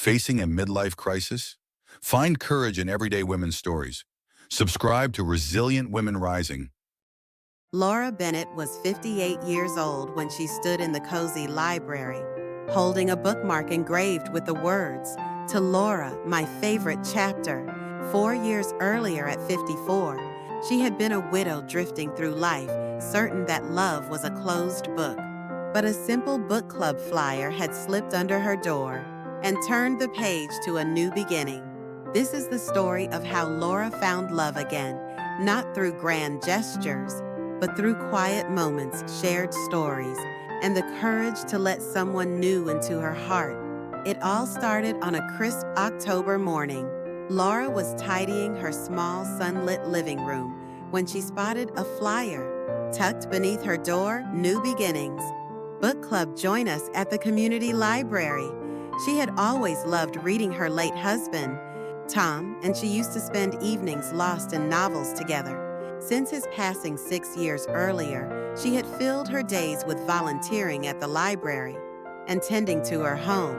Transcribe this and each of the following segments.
Facing a midlife crisis? Find courage in everyday women's stories. Subscribe to Resilient Women Rising. Laura Bennett was 58 years old when she stood in the cozy library, holding a bookmark engraved with the words, "To Laura, my favorite chapter." 4 years earlier, at 54, she had been a widow drifting through life, certain that love was a closed book. But a simple book club flyer had slipped under her door and turned the page to a new beginning. This is the story of how Laura found love again, not through grand gestures, but through quiet moments, shared stories, and the courage to let someone new into her heart. It all started on a crisp October morning. Laura was tidying her small sunlit living room when she spotted a flyer. Tucked beneath her door, "New Beginnings. Book Club, join us at the community library." She had always loved reading her late husband, Tom, and she used to spend evenings lost in novels together. Since his passing 6 years earlier, she had filled her days with volunteering at the library and tending to her home.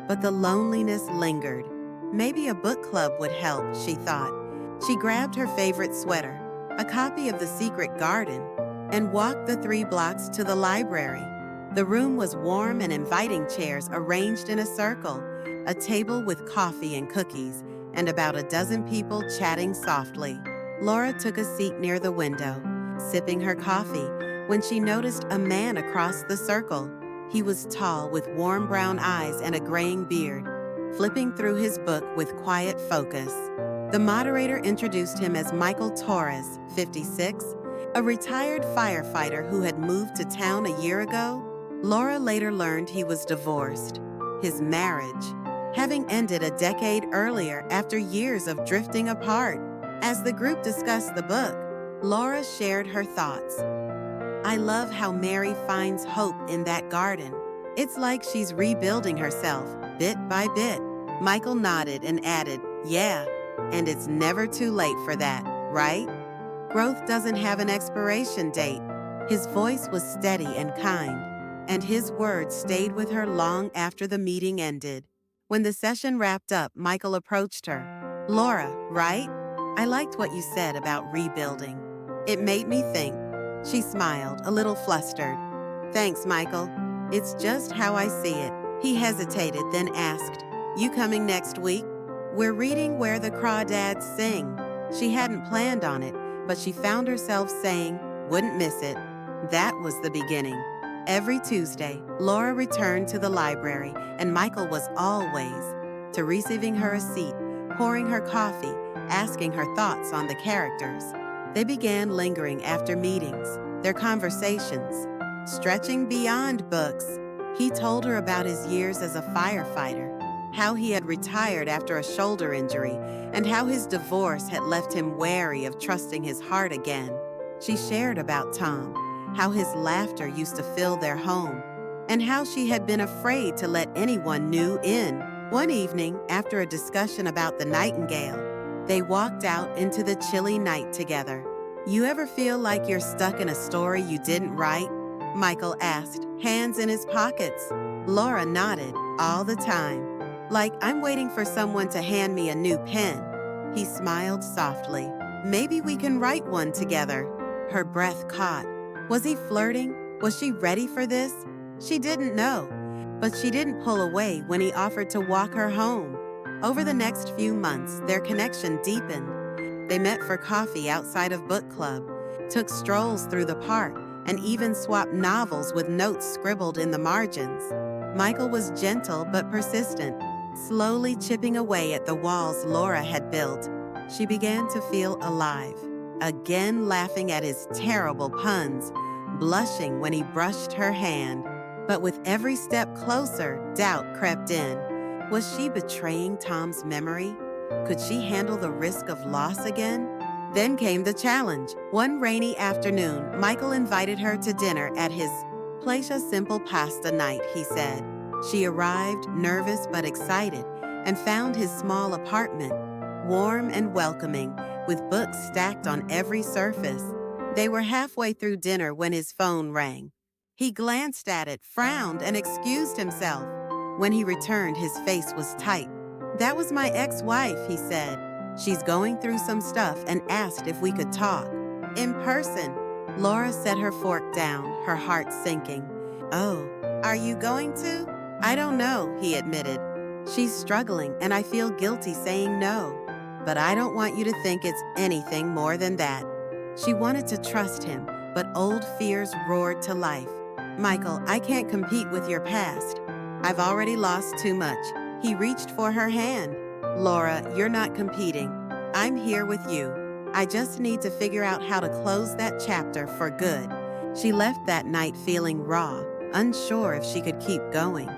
But the loneliness lingered. Maybe a book club would help, she thought. She grabbed her favorite sweater, a copy of The Secret Garden, and walked the 3 blocks to the library. The room was warm and inviting, chairs arranged in a circle, a table with coffee and cookies, and about a dozen people chatting softly. Laura took a seat near the window, sipping her coffee, when she noticed a man across the circle. He was tall, with warm brown eyes and a graying beard, flipping through his book with quiet focus. The moderator introduced him as Michael Torres, 56, a retired firefighter who had moved to town a year ago. Laura later learned he was divorced, his marriage having ended a decade earlier after years of drifting apart. As the group discussed the book, Laura shared her thoughts. "I love how Mary finds hope in that garden. It's like she's rebuilding herself, bit by bit." Michael nodded and added, "Yeah, and it's never too late for that, right? Growth doesn't have an expiration date." His voice was steady and kind, and his words stayed with her long after the meeting ended. When the session wrapped up, Michael approached her. "Laura, right? I liked what you said about rebuilding. It made me think." She smiled, a little flustered. "Thanks, Michael. It's just how I see it." He hesitated, then asked, "You coming next week? We're reading Where the Crawdads Sing." She hadn't planned on it, but she found herself saying, "Wouldn't miss it." That was the beginning. Every Tuesday, Laura returned to the library, and Michael was always to receiving her a seat, pouring her coffee, asking her thoughts on the characters. They began lingering after meetings, their conversations stretching beyond books. He told her about his years as a firefighter, how he had retired after a shoulder injury, and how his divorce had left him wary of trusting his heart again. She shared about Tom, how his laughter used to fill their home, and how she had been afraid to let anyone new in. One evening, after a discussion about the nightingale, they walked out into the chilly night together. "You ever feel like you're stuck in a story you didn't write?" Michael asked, hands in his pockets. Laura nodded. "All the time. Like I'm waiting for someone to hand me a new pen." He smiled softly. "Maybe we can write one together." Her breath caught. Was he flirting? Was she ready for this? She didn't know, but she didn't pull away when he offered to walk her home. Over the next few months, their connection deepened. They met for coffee outside of book club, took strolls through the park, and even swapped novels with notes scribbled in the margins. Michael was gentle but persistent, slowly chipping away at the walls Laura had built. She began to feel alive, again laughing at his terrible puns, blushing when he brushed her hand. But with every step closer, doubt crept in. Was she betraying Tom's memory? Could she handle the risk of loss again? Then came the challenge. One rainy afternoon, Michael invited her to dinner at his place. "A simple pasta night," he said. She arrived, nervous but excited, and found his small apartment warm and welcoming, with books stacked on every surface. They were halfway through dinner when his phone rang. He glanced at it, frowned, and excused himself. When he returned, his face was tight. "That was my ex-wife," he said. "She's going through some stuff and asked if we could talk. In person." Laura set her fork down, her heart sinking. "Oh, are you going to?" "I don't know," he admitted. "She's struggling and I feel guilty saying no. But I don't want you to think it's anything more than that." She wanted to trust him, but old fears roared to life. "Michael, I can't compete with your past. I've already lost too much." He reached for her hand. "Laura, you're not competing. I'm here with you. I just need to figure out how to close that chapter for good." She left that night feeling raw, unsure if she could keep going.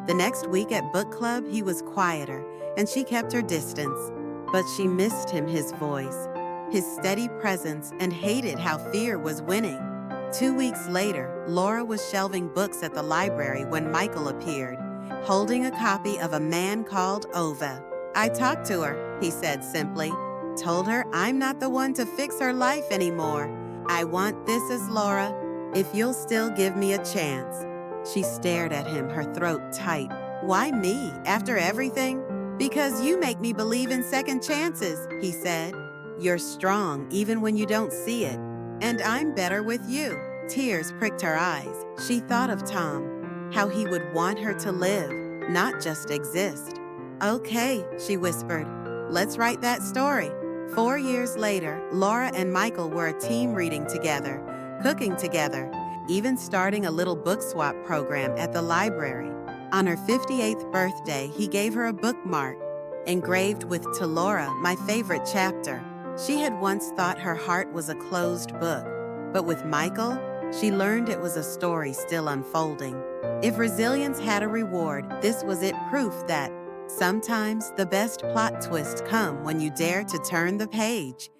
The next week at book club, he was quieter, and she kept her distance. But she missed his voice, his steady presence, and hated how fear was winning. 2 weeks later, Laura was shelving books at the library when Michael appeared, holding a copy of A Man Called Ova. "I talked to her," he said simply. "Told her I'm not the one to fix her life anymore. I want this as Laura, if you'll still give me a chance." She stared at him, her throat tight. "Why me, after everything?" "Because you make me believe in second chances," he said. "You're strong even when you don't see it. And I'm better with you." Tears pricked her eyes. She thought of Tom, how he would want her to live, not just exist. "Okay," she whispered. "Let's write that story." 4 years later, Laura and Michael were a team reading together, cooking together, even starting a little book swap program at the library. On her 58th birthday, he gave her a bookmark, engraved with "To Laura, my favorite chapter." She had once thought her heart was a closed book, but with Michael, she learned it was a story still unfolding. If resilience had a reward, this was it, proof that sometimes the best plot twists come when you dare to turn the page.